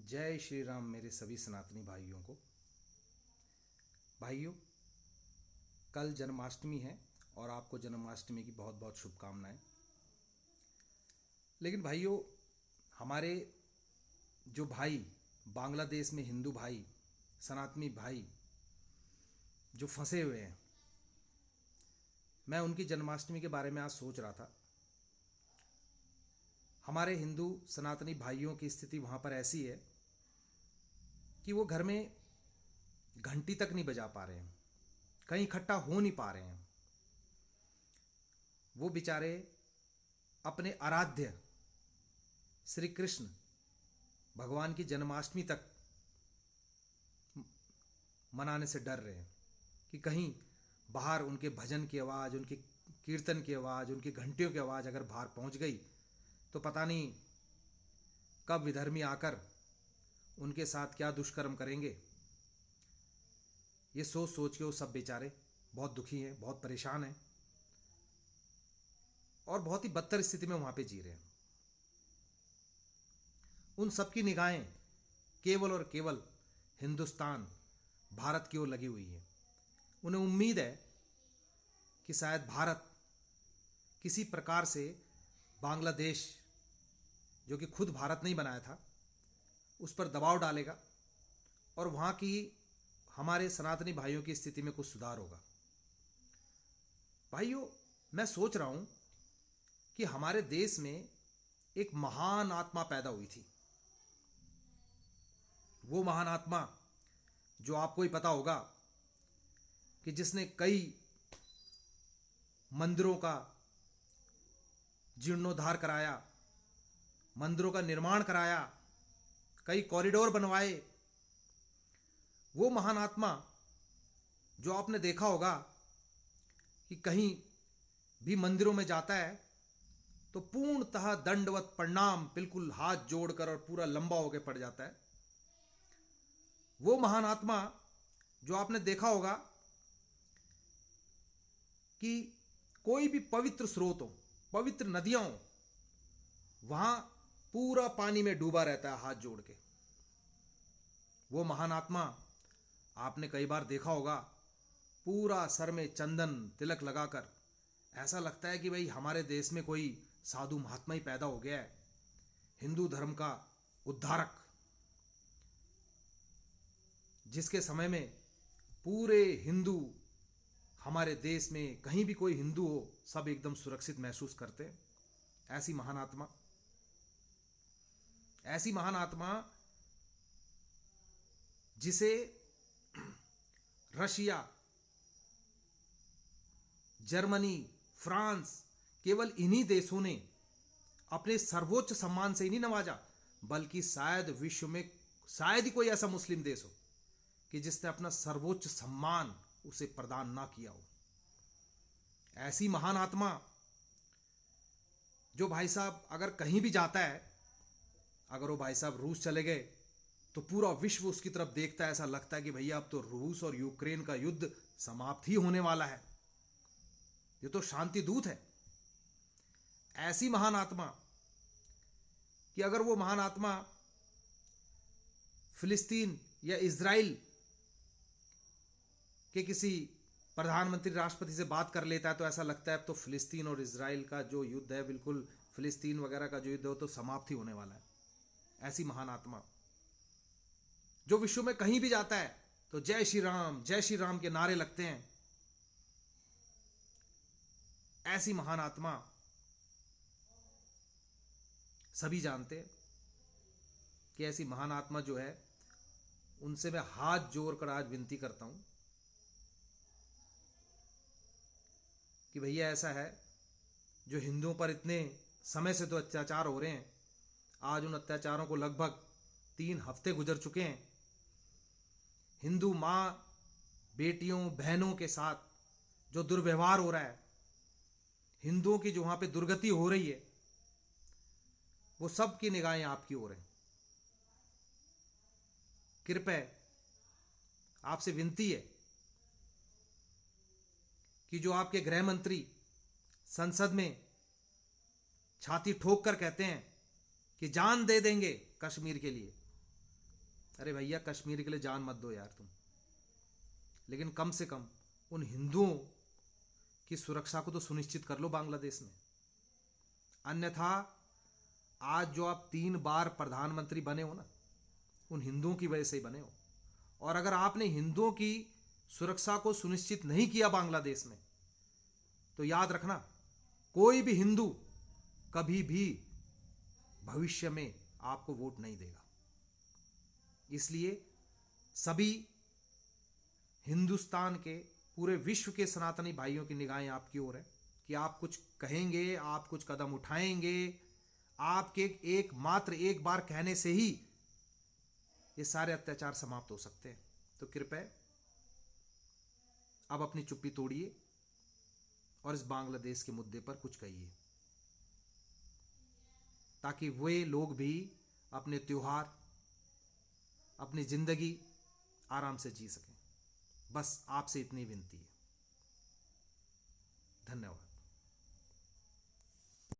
जय श्री राम मेरे सभी सनातनी भाइयों को। भाइयों, कल जन्माष्टमी है और आपको जन्माष्टमी की बहुत बहुत शुभकामनाएं। लेकिन भाइयों, हमारे जो भाई बांग्लादेश में हिंदू भाई, सनातनी भाई जो फंसे हुए हैं, मैं उनकी जन्माष्टमी के बारे में आज सोच रहा था। हमारे हिंदू सनातनी भाइयों की स्थिति वहाँ पर ऐसी है कि वो घर में घंटी तक नहीं बजा पा रहे हैं, कहीं इकट्ठा हो नहीं पा रहे हैं। वो बेचारे अपने आराध्य श्री कृष्ण भगवान की जन्माष्टमी तक मनाने से डर रहे हैं कि कहीं बाहर उनके भजन की आवाज़, उनके कीर्तन की आवाज़, उनकी घंटियों की आवाज़ अगर बाहर पहुंच गई तो पता नहीं कब विधर्मी आकर उनके साथ क्या दुष्कर्म करेंगे। ये सोच सोच के वो सब बेचारे बहुत दुखी हैं, बहुत परेशान हैं और बहुत ही बदतर स्थिति में वहां पे जी रहे हैं। उन सबकी निगाहें केवल और केवल हिंदुस्तान, भारत की ओर लगी हुई है। उन्हें उम्मीद है कि शायद भारत किसी प्रकार से बांग्लादेश, जो कि खुद भारत नहीं बनाया था, उस पर दबाव डालेगा और वहाँ की हमारे सनातनी भाइयों की स्थिति में कुछ सुधार होगा। भाइयों, मैं सोच रहा हूँ कि हमारे देश में एक महान आत्मा पैदा हुई थी। वो महान आत्मा जो आपको ही पता होगा कि जिसने कई मंदिरों का जीर्णोद्धार कराया, मंदिरों का निर्माण कराया, कई कॉरिडोर बनवाए। वो महान आत्मा जो आपने देखा होगा कि कहीं भी मंदिरों में जाता है तो पूर्णतः दंडवत प्रणाम, बिल्कुल हाथ जोड़कर और पूरा लंबा होकर पड़ जाता है। वो महान आत्मा जो आपने देखा होगा कि कोई भी पवित्र स्रोत हो, पवित्र नदियां हो, वहां पूरा पानी में डूबा रहता है हाथ जोड़ के। वो महान आत्मा आपने कई बार देखा होगा, पूरा सर में चंदन तिलक लगाकर ऐसा लगता है कि भाई हमारे देश में कोई साधु महात्मा ही पैदा हो गया है, हिंदू धर्म का उद्धारक, जिसके समय में पूरे हिंदू, हमारे देश में कहीं भी कोई हिंदू हो, सब एकदम सुरक्षित महसूस करते हैं। ऐसी महान आत्मा, ऐसी महान आत्मा जिसे रशिया, जर्मनी, फ्रांस, केवल इन्हीं देशों ने अपने सर्वोच्च सम्मान से ही नहीं नवाजा, बल्कि शायद विश्व में शायद ही कोई ऐसा मुस्लिम देश हो कि जिसने अपना सर्वोच्च सम्मान उसे प्रदान ना किया हो। ऐसी महान आत्मा जो भाई साहब अगर कहीं भी जाता है, अगर वो भाई साहब रूस चले गए तो पूरा विश्व उसकी तरफ देखता है, ऐसा लगता है कि भैया अब तो रूस और यूक्रेन का युद्ध समाप्त ही होने वाला है, ये तो शांति दूत है। ऐसी महान आत्मा कि अगर वो महान आत्मा फिलिस्तीन या इजराइल के किसी प्रधानमंत्री, राष्ट्रपति से बात कर लेता है तो ऐसा लगता है अब तो फिलिस्तीन और इजराइल का जो युद्ध है, बिल्कुल फिलिस्तीन वगैरह का जो युद्ध है, तो समाप्त ही होने वाला है। ऐसी महान आत्मा जो विश्व में कहीं भी जाता है तो जय श्री राम के नारे लगते हैं। ऐसी महान आत्मा सभी जानते हैं कि ऐसी महान आत्मा जो है, उनसे मैं हाथ जोड़कर आज विनती करता हूं कि भैया ऐसा है, जो हिंदुओं पर इतने समय से तो अत्याचार हो रहे हैं, आज उन अत्याचारों को लगभग 3 हफ्ते गुजर चुके हैं। हिंदू मां, बेटियों, बहनों के साथ जो दुर्व्यवहार हो रहा है, हिंदुओं की जो वहां पे दुर्गति हो रही है, वो सब की निगाहें आपकी ओर हैं। कृपया आपसे विनती है कि जो आपके गृह मंत्री संसद में छाती ठोक कर कहते हैं कि जान दे देंगे कश्मीर के लिए, अरे भैया, कश्मीर के लिए जान मत दो यार तुम, लेकिन कम से कम उन हिंदुओं की सुरक्षा को तो सुनिश्चित कर लो बांग्लादेश में। अन्यथा आज जो आप 3 बार प्रधानमंत्री बने हो ना, उन हिंदुओं की वजह से ही बने हो। और अगर आपने हिंदुओं की सुरक्षा को सुनिश्चित नहीं किया बांग्लादेश में, तो याद रखना कोई भी हिंदू कभी भी भविष्य में आपको वोट नहीं देगा। इसलिए सभी हिंदुस्तान के, पूरे विश्व के सनातनी भाइयों की निगाहें आपकी ओर है कि आप कुछ कहेंगे, आप कुछ कदम उठाएंगे। आपके एकमात्र एक बार कहने से ही ये सारे अत्याचार समाप्त हो सकते हैं। तो कृपया अब अपनी चुप्पी तोड़िए और इस बांग्लादेश के मुद्दे पर कुछ कहिए, ताकि वे लोग भी अपने त्योहार, अपनी जिंदगी आराम से जी सकें। बस आपसे इतनी विनती है। धन्यवाद।